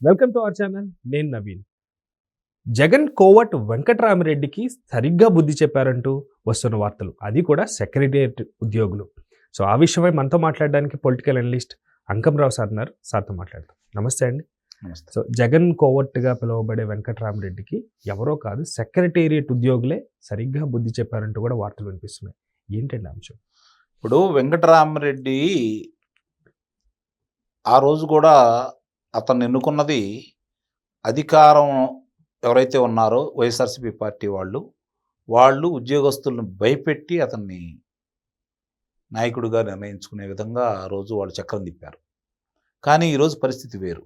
Welcome to our channel. నేను నవీన్. జగన్ కోవట్ వెంకట్రామరెడ్డికి సరిగ్గా బుద్ధి చెప్పారంటూ వస్తున్న వార్తలు, అది కూడా సెక్రటేరియట్ ఉద్యోగులు. సో ఆ విషయమై మనతో మాట్లాడడానికి పొలిటికల్ అనలిస్ట్ అంకంరావు సార్ ఉన్నారు. సార్తో మాట్లాడతాం. నమస్తే అండి. నమస్తే. సో జగన్ కోవట్గా పిలువబడే వెంకట్రామరెడ్డికి ఎవరో కాదు, సెక్రటేరియట్ ఉద్యోగులే సరిగ్గా బుద్ధి చెప్పారంటూ కూడా వార్తలు వినిపిస్తున్నాయి. ఏంటండి అంశం? ఇప్పుడు వెంకటరామరెడ్డి ఆ రోజు కూడా అతన్ని ఎన్నుకున్నది అధికారం ఎవరైతే ఉన్నారో వైఎస్ఆర్సీపీ పార్టీ వాళ్ళు ఉద్యోగస్తులను భయపెట్టి అతన్ని నాయకుడిగా నిర్ణయించుకునే విధంగా ఆ రోజు వాళ్ళు చక్రం తిప్పారు. కానీ ఈరోజు పరిస్థితి వేరు.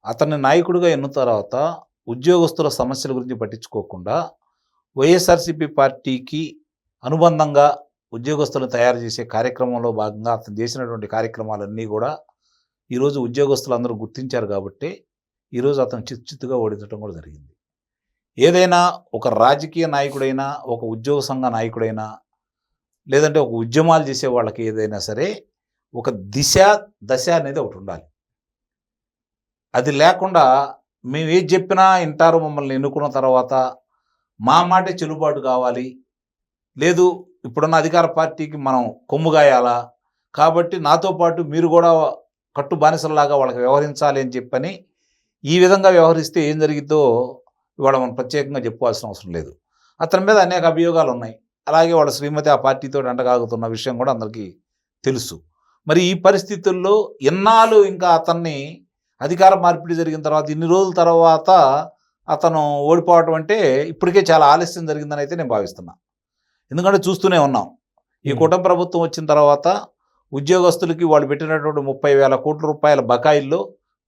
అతన్ని నాయకుడిగా ఎన్నున్న తర్వాత ఉద్యోగస్తుల సమస్యల గురించి పట్టించుకోకుండా వైఎస్ఆర్సీపీ పార్టీకి అనుబంధంగా ఉద్యోగస్తులను తయారు చేసే కార్యక్రమంలో భాగంగా అతను చేసినటువంటి కార్యక్రమాలన్నీ కూడా ఈరోజు ఉద్యోగస్తులు అందరూ గుర్తించారు. కాబట్టి ఈరోజు అతను చిత్తుగా ఓడించడం కూడా జరిగింది. ఏదైనా ఒక రాజకీయ నాయకుడైనా, ఒక ఉద్యోగ సంఘ నాయకుడైనా, లేదంటే ఒక ఉద్యమాలు చేసే వాళ్ళకి ఏదైనా సరే ఒక దశ అనేది ఒకటి ఉండాలి. అది లేకుండా మేము ఏది చెప్పినా వింటారు, మమ్మల్ని ఎన్నుకున్న తర్వాత మా మాటే చెల్లుబాటు కావాలి, లేదు ఇప్పుడున్న అధికార పార్టీకి మనం కొమ్ముగాయాలా, కాబట్టి నాతో పాటు మీరు కూడా కట్టు బానిసలాగా వాళ్ళకి వ్యవహరించాలి అని చెప్పని ఈ విధంగా వ్యవహరిస్తే ఏం జరిగిద్దో ఇవాళ మనం ప్రత్యేకంగా చెప్పుకోవాల్సిన అవసరం లేదు. అతని మీద అనేక అభియోగాలు ఉన్నాయి. అలాగే వాళ్ళ శ్రీమతి ఆ పార్టీతో అంటగాగుతున్న విషయం కూడా అందరికీ తెలుసు. మరి ఈ పరిస్థితుల్లో ఎన్నాళ్ళు ఇంకా అతన్ని అధికార మార్పిడి జరిగిన తర్వాత ఇన్ని రోజుల తర్వాత అతను ఓడిపోవటం అంటే ఇప్పటికే చాలా ఆలస్యం జరిగిందని అయితే నేను భావిస్తున్నా. ఎందుకంటే చూస్తూనే ఉన్నాం, ఈ కూటమి ప్రభుత్వం వచ్చిన తర్వాత ఉద్యోగస్తులకి వాళ్ళు పెట్టినటువంటి 30,000 కోట్ల రూపాయల బకాయిల్లో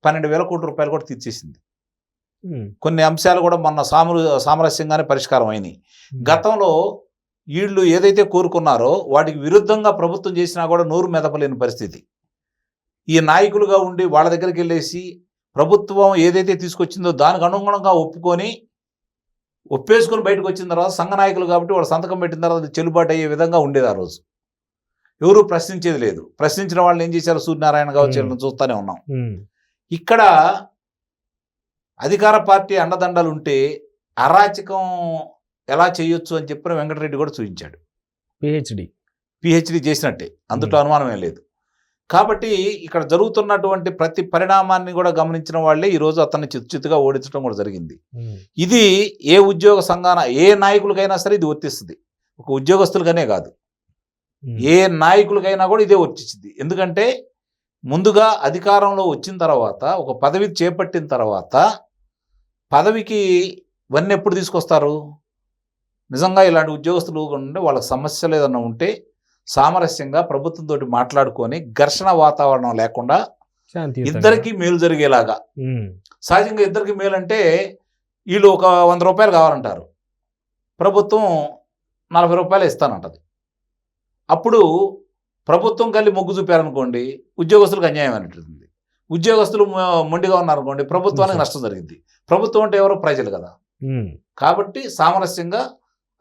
12,000 కోట్ల రూపాయలు కూడా తీర్చేసింది. కొన్ని అంశాలు కూడా మొన్న సామరస్యంగానే పరిష్కారం అయినాయి. గతంలో వీళ్ళు ఏదైతే కోరుకున్నారో వాటికి విరుద్ధంగా ప్రభుత్వం చేసినా కూడా నోరు మెదపలేని పరిస్థితి. ఈ నాయకులుగా ఉండి వాళ్ళ దగ్గరికి వెళ్ళేసి ప్రభుత్వం ఏదైతే తీసుకొచ్చిందో దానికి అనుగుణంగా ఒప్పేసుకొని బయటకు వచ్చిన తర్వాత సంఘ నాయకులు కాబట్టి వాళ్ళు సంతకం పెట్టిన తర్వాత అది చెల్లుబాటు అయ్యే విధంగా ఉండేది. ఆ రోజు ఎవరు ప్రశ్నించేది లేదు. ప్రశ్నించిన వాళ్ళని ఏం చేశారు, సూర్యనారాయణ కావచ్చు, చూస్తూనే ఉన్నాం. ఇక్కడ అధికార పార్టీ అండదండలు ఉంటే అరాచకం ఎలా చేయొచ్చు అని చెప్పిన వెంకటరెడ్డి కూడా చూపించాడు. పిహెచ్డి చేసినట్టే, అందులో అనుమానమే లేదు. కాబట్టి ఇక్కడ జరుగుతున్నటువంటి ప్రతి పరిణామాన్ని కూడా గమనించిన వాళ్ళే ఈరోజు అతన్ని చిత్తుగా ఓడించడం కూడా జరిగింది. ఇది ఏ ఉద్యోగ సంఘాన ఏ నాయకులకైనా సరే ఇది వర్తిస్తుంది. ఒక ఉద్యోగస్తులుగానే కాదు, ఏ నాయకులకైనా కూడా ఇదే వర్తించింది. ఎందుకంటే ముందుగా అధికారంలో వచ్చిన తర్వాత ఒక పదవి చేపట్టిన తర్వాత పదవికి ఇవన్నీ ఎప్పుడు తీసుకొస్తారు? నిజంగా ఇలాంటి ఉద్యోగస్తులు ఉంటే వాళ్ళకి సమస్యలు ఏదన్నా ఉంటే సామరస్యంగా ప్రభుత్వంతో మాట్లాడుకొని ఘర్షణ వాతావరణం లేకుండా ఇద్దరికీ మేలు జరిగేలాగా. సహజంగా ఇద్దరికి మేలు అంటే వీళ్ళు ఒక 100 రూపాయలు కావాలంటారు, ప్రభుత్వం 40 రూపాయలు ఇస్తానంటది. అప్పుడు ప్రభుత్వం కలిసి మొగ్గు చూపారనుకోండి, ఉద్యోగస్తులకు అన్యాయం అనేటుంది. ఉద్యోగస్తులు మొండిగా ఉన్నారనుకోండి, ప్రభుత్వానికి నష్టం జరిగింది. ప్రభుత్వం అంటే ఎవరో ప్రజలు కదా. కాబట్టి సామరస్యంగా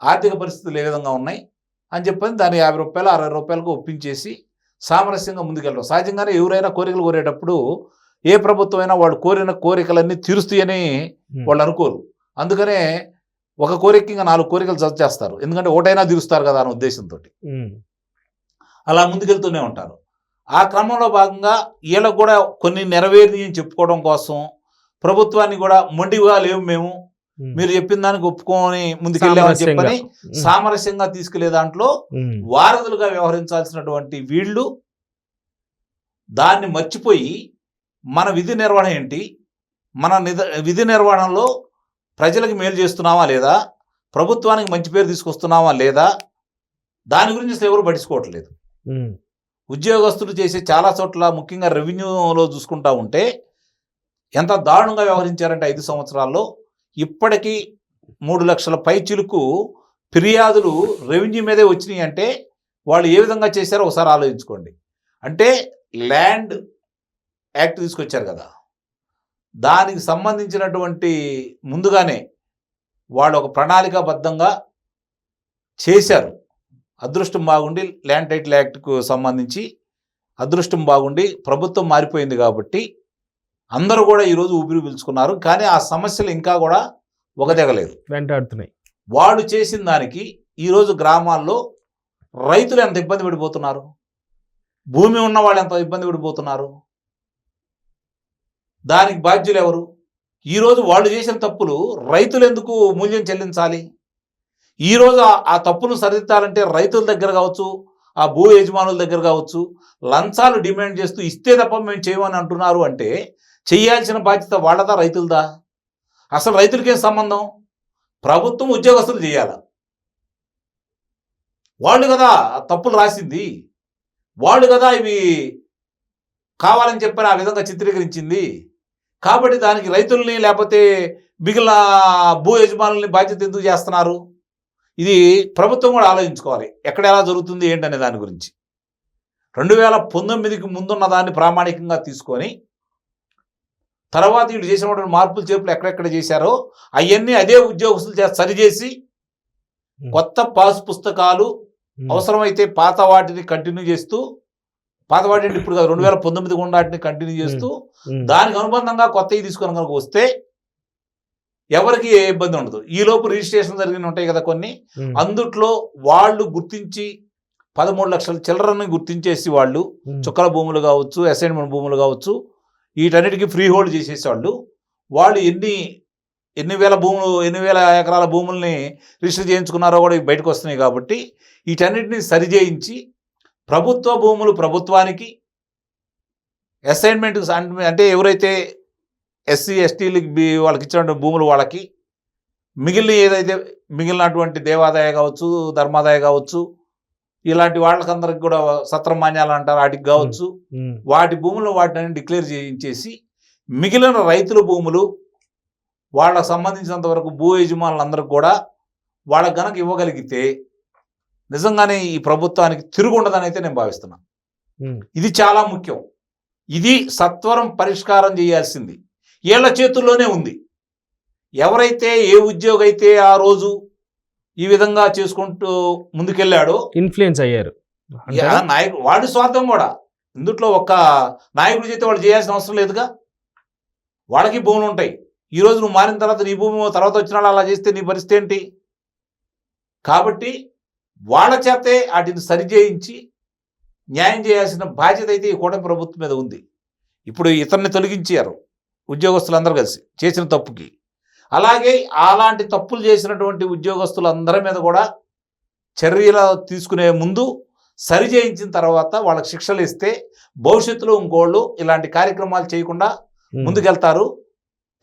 ఆర్థిక పరిస్థితులు ఏ విధంగా ఉన్నాయి అని చెప్పని దాన్ని 50 రూపాయలు 60 రూపాయలకు ఒప్పించేసి సామరస్యంగా ముందుకెళ్ళడం. సహజంగానే ఎవరైనా కోరికలు కోరేటప్పుడు ఏ ప్రభుత్వం అయినా వాళ్ళు కోరిన కోరికలన్నీ తీరుస్తాయని వాళ్ళు అనుకోరు. అందుకనే ఒక కోరిక ఇంకా 4 కోరికలు జత చేస్తారు, ఎందుకంటే ఒకటైనా తీరుస్తారు కదా అనే ఉద్దేశంతో అలా ముందుకెళ్తూనే ఉంటారు. ఆ క్రమంలో భాగంగా వీళ్ళకు కూడా కొన్ని నెరవేరి అని చెప్పుకోవడం కోసం ప్రభుత్వాన్ని కూడా మొండిగా లేవు, మేము మీరు చెప్పిన దానికి ఒప్పుకొని ముందుకెళ్ళామని చెప్పని సామరస్యంగా తీసుకెళ్లే దాంట్లో వారధులుగా వ్యవహరించాల్సినటువంటి వీళ్ళు దాన్ని మర్చిపోయి మన విధి నిర్వహణ ఏంటి, మన విధి నిర్వహణలో ప్రజలకు మేలు చేస్తున్నామా లేదా, ప్రభుత్వానికి మంచి పేరు తీసుకొస్తున్నామా లేదా, దాని గురించి ఎవరు పట్టించుకోవట్లేదు. ఉద్యోగస్తులు చేసే చాలా చోట్ల ముఖ్యంగా రెవెన్యూలో చూసుకుంటా ఉంటే ఎంత దారుణంగా వ్యవహరించారంటే 5 సంవత్సరాల్లో ఇప్పటికీ 3 లక్షల పైచిలుకు ఫిర్యాదులు రెవెన్యూ మీదే వచ్చినాయి. అంటే వాళ్ళు ఏ విధంగా చేశారో ఒకసారి ఆలోచించుకోండి. అంటే ల్యాండ్ యాక్ట్ తీసుకొచ్చారు కదా, దానికి సంబంధించినటువంటి ముందుగానే వాళ్ళు ఒక ప్రణాళికాబద్ధంగా చేశారు. అదృష్టం బాగుండి ల్యాండ్ టైటిల్ యాక్ట్కు సంబంధించి అదృష్టం బాగుండి ప్రభుత్వం మారిపోయింది కాబట్టి అందరూ కూడా ఈరోజు ఊపిరి పీల్చుకున్నారు. కానీ ఆ సమస్యలు ఇంకా కూడా ఒకదెగలేదు, వెంటాడుతున్నాయి. వాళ్ళు చేసిన దానికి ఈరోజు గ్రామాల్లో రైతులు ఎంత ఇబ్బంది పడిపోతున్నారు, భూమి ఉన్న వాళ్ళు ఎంత ఇబ్బంది పడిపోతున్నారు. దానికి బాధ్యులు ఎవరు? ఈరోజు వాళ్ళు చేసిన తప్పులు రైతులు ఎందుకు మూల్యం చెల్లించాలి? ఈరోజు ఆ తప్పును సరిదిద్దాలంటే రైతుల దగ్గర కావచ్చు, ఆ భూ యజమానుల దగ్గర కావచ్చు, లంచాలు డిమాండ్ చేస్తూ ఇస్తే తప్ప మేము చేయమని అంటున్నారు అంటే చేయాల్సిన బాధ్యత వాళ్ళదా రైతులదా? అసలు రైతులకేం సంబంధం? ప్రభుత్వం ఉద్యోగస్తులు చేయాల. వాళ్ళు కదా తప్పులు రాసింది, వాళ్ళు కదా ఇవి కావాలని చెప్పని ఆ విధంగా చిత్రీకరించింది. కాబట్టి దానికి రైతుల్ని లేకపోతే మిగిలిన భూ యజమానుల్ని బాధ్యత ఎందుకు చేస్తున్నారు? ఇది ప్రభుత్వం కూడా ఆలోచించుకోవాలి, ఎక్కడ ఎలా జరుగుతుంది ఏంటనే దాని గురించి. 2019కి ముందున్న దాన్ని ప్రామాణికంగా తీసుకొని తర్వాత వీళ్ళు చేసినటువంటి మార్పులు చేర్పులు ఎక్కడెక్కడ చేశారో అవన్నీ అదే ఉద్యోగస్తులు సరిచేసి కొత్త పాస్ పుస్తకాలు అవసరమైతే పాత వాటిని కంటిన్యూ చేస్తూ, పాత వాటిని ఇప్పుడు 2019 వాటిని కంటిన్యూ చేస్తూ దానికి అనుబంధంగా కొత్తవి తీసుకొని కనుక వస్తే ఎవరికి ఏ ఇబ్బంది ఉండదు. ఈలోపు రిజిస్ట్రేషన్ జరిగిన ఉంటాయి కదా కొన్ని, అందుట్లో వాళ్ళు గుర్తించి 13 లక్షల చిల్లరని గుర్తించేసి వాళ్ళు చుక్కల భూములు కావచ్చు, అసైన్మెంట్ భూములు కావచ్చు, వీటన్నిటికీ ఫ్రీ హోల్డ్ చేసేసేవాళ్ళు. వాళ్ళు ఎన్ని వేల ఎకరాల భూముల్ని రిజిస్టర్ చేయించుకున్నారో కూడా బయటకు వస్తున్నాయి. కాబట్టి వీటన్నిటిని సరిచేయించి ప్రభుత్వ భూములు ప్రభుత్వానికి, అసైన్మెంట్ అంటే ఎవరైతే ఎస్సీ ఎస్టీలకి వాళ్ళకి ఇచ్చినటువంటి భూములు వాళ్ళకి, మిగిలినటువంటి దేవాదాయ కావచ్చు, ధర్మాదాయ కావచ్చు, ఇలాంటి వాళ్ళకందరికి కూడా సత్రం మాన్యాలు అంటారు వాటికి కావచ్చు, వాటి భూములు వాటిని డిక్లేర్ చేయించేసి మిగిలిన రైతుల భూములు వాళ్ళకు సంబంధించినంత వరకు భూ యజమానులందరికీ కూడా వాళ్ళకి గనక ఇవ్వగలిగితే నిజంగానే ఈ ప్రభుత్వానికి తిరుగుండదని అయితే నేను భావిస్తున్నాను. ఇది చాలా ముఖ్యం. ఇది సత్వరం పరిష్కారం చేయాల్సింది వీళ్ళ చేతుల్లోనే ఉంది. ఎవరైతే ఏ ఉద్యోగి అయితే ఆ రోజు ఈ విధంగా చేసుకుంటూ ముందుకెళ్ళాడో ఇన్ఫ్లుయెన్స్ అయ్యారు నాయకుడు, వాడి స్వార్థం కూడా ఇందుట్లో ఒక్క నాయకుడి చేస్తే వాళ్ళు చేయాల్సిన అవసరం లేదుగా. వాళ్ళకి భూములు ఉంటాయి. ఈరోజు నువ్వు మారిన తర్వాత నీ భూమి తర్వాత వచ్చిన వాళ్ళు అలా చేస్తే నీ పరిస్థితి ఏంటి? కాబట్టి వాళ్ళ చేతే వాటిని సరిచేయించి న్యాయం చేయాల్సిన బాధ్యత అయితే ఈ కూటమి ప్రభుత్వం మీద ఉంది. ఇప్పుడు ఇతన్ని తొలగించారు ఉద్యోగస్తులందరూ కలిసి చేసిన తప్పుకి. అలాగే అలాంటి తప్పులు చేసినటువంటి ఉద్యోగస్తులందరి మీద కూడా చర్యలు తీసుకునే ముందు సరి చేయించిన తర్వాత వాళ్ళకి శిక్షలు ఇస్తే భవిష్యత్తులో ఇంకోళ్ళు ఇలాంటి కార్యక్రమాలు చేయకుండా ముందుకెళ్తారు.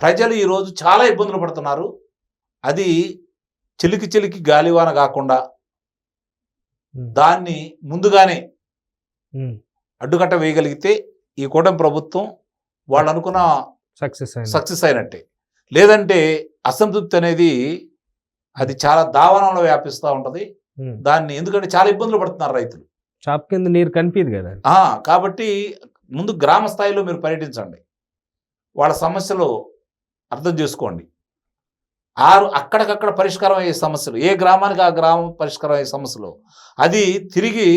ప్రజలు ఈరోజు చాలా ఇబ్బందులు పడుతున్నారు. అది చిలికి గాలివాన కాకుండా దాన్ని ముందుగానే అడ్డుకట్ట వేయగలిగితే ఈ కూటమి ప్రభుత్వం వాళ్ళు అనుకున్న సక్సెస్ అయినట్టే. లేదంటే అసంతృప్తి అనేది అది చాలా దావానంలో వ్యాపిస్తూ ఉంటుంది. దాన్ని ఎందుకంటే చాలా ఇబ్బందులు పడుతున్నారు రైతులు. చాప్ కింద నీరు కనిపించదు కదా. కాబట్టి ముందు గ్రామ స్థాయిలో మీరు పర్యటించండి, వాళ్ళ సమస్యలు అర్థం చేసుకోండి. అక్కడికక్కడ పరిష్కారం అయ్యే సమస్యలు, ఏ గ్రామానికి ఆ గ్రామం పరిష్కారం అయ్యే సమస్యలు అది తిరిగి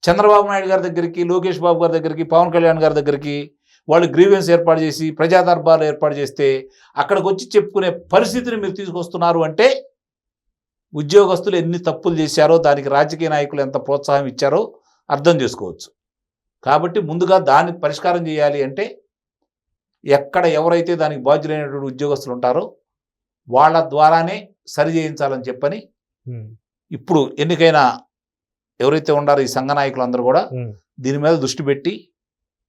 చంద్రబాబు నాయుడు గారి దగ్గరికి, లోకేష్ బాబు గారి దగ్గరికి, పవన్ కళ్యాణ్ గారి దగ్గరికి వాళ్ళు గ్రీవెన్స్ ఏర్పాటు చేసి ప్రజా దర్బార్లు ఏర్పాటు చేస్తే అక్కడికి వచ్చి చెప్పుకునే పరిస్థితిని మీరు తీసుకొస్తున్నారు అంటే ఉద్యోగస్తులు ఎన్ని తప్పులు చేశారో దానికి రాజకీయ నాయకులు ఎంత ప్రోత్సాహం ఇచ్చారో అర్థం చేసుకోవచ్చు. కాబట్టి ముందుగా దాన్ని పరిష్కారం చేయాలి అంటే ఎక్కడ ఎవరైతే దానికి బాధ్యులైనటువంటి ఉద్యోగస్తులు ఉంటారో వాళ్ళ ద్వారానే సరి చేయించాలని చెప్పని ఇప్పుడు ఎన్నికైన ఎవరైతే ఉన్నారో ఈ సంఘ నాయకులందరూ కూడా దీని మీద దృష్టి పెట్టి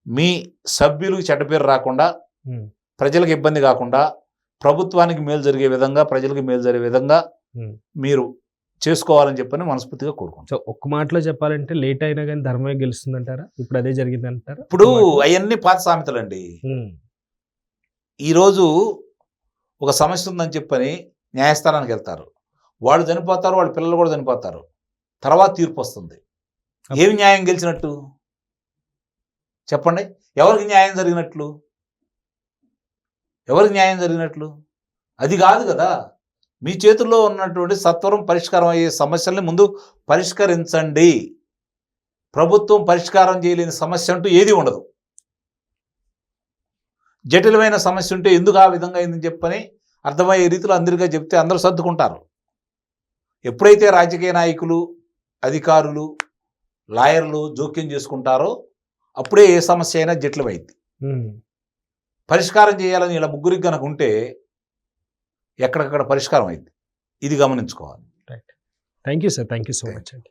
మీ సభ్యులకు చెడ్డ పేరు రాకుండా, ప్రజలకు ఇబ్బంది కాకుండా, ప్రభుత్వానికి మేలు జరిగే విధంగా, ప్రజలకు మేలు జరిగే విధంగా మీరు చేసుకోవాలని చెప్పని మనస్ఫూర్తిగా కోరుకుంటాం. సో ఒక్క మాటలో చెప్పాలంటే లేట్ అయినా కానీ ధర్మమే గెలుస్తుందంటారా? ఇప్పుడు అదే జరిగింది అంటారా? ఇప్పుడు అవన్నీ పాత సామెతలండి. ఈరోజు ఒక సమస్య ఉందని చెప్పని న్యాయస్థానానికి వెళ్తారు, వాళ్ళు చనిపోతారు, వాళ్ళ పిల్లలు కూడా చనిపోతారు, తర్వాత తీర్పు వస్తుంది. ఏమి న్యాయం గెలిచినట్టు చెప్పండి? ఎవరికి న్యాయం జరిగినట్లు? ఎవరికి న్యాయం జరిగినట్లు? అది కాదు కదా. మీ చేతుల్లో ఉన్నటువంటి సత్వరం పరిష్కారం అయ్యే సమస్యల్ని ముందు పరిష్కరించండి. ప్రభుత్వం పరిష్కారం చేయలేని సమస్య అంటూ ఏది ఉండదు. జటిలమైన సమస్య ఉంటే ఎందుకు ఆ విధంగా అయిందని చెప్పని అర్థమయ్యే రీతిలో అందరిగా చెప్తే అందరూ సర్దుకుంటారు. ఎప్పుడైతే రాజకీయ నాయకులు, అధికారులు, లాయర్లు జోక్యం చేసుకుంటారో అప్పుడే ఏ సమస్య అయినా జటిలమైంది. పరిష్కారం చేయాలని ఇలా ముగ్గురికి కనుక ఉంటే ఎక్కడికక్కడ పరిష్కారం అయింది. ఇది గమనించుకోవాలి. Thank you sir, thank you so much అండి.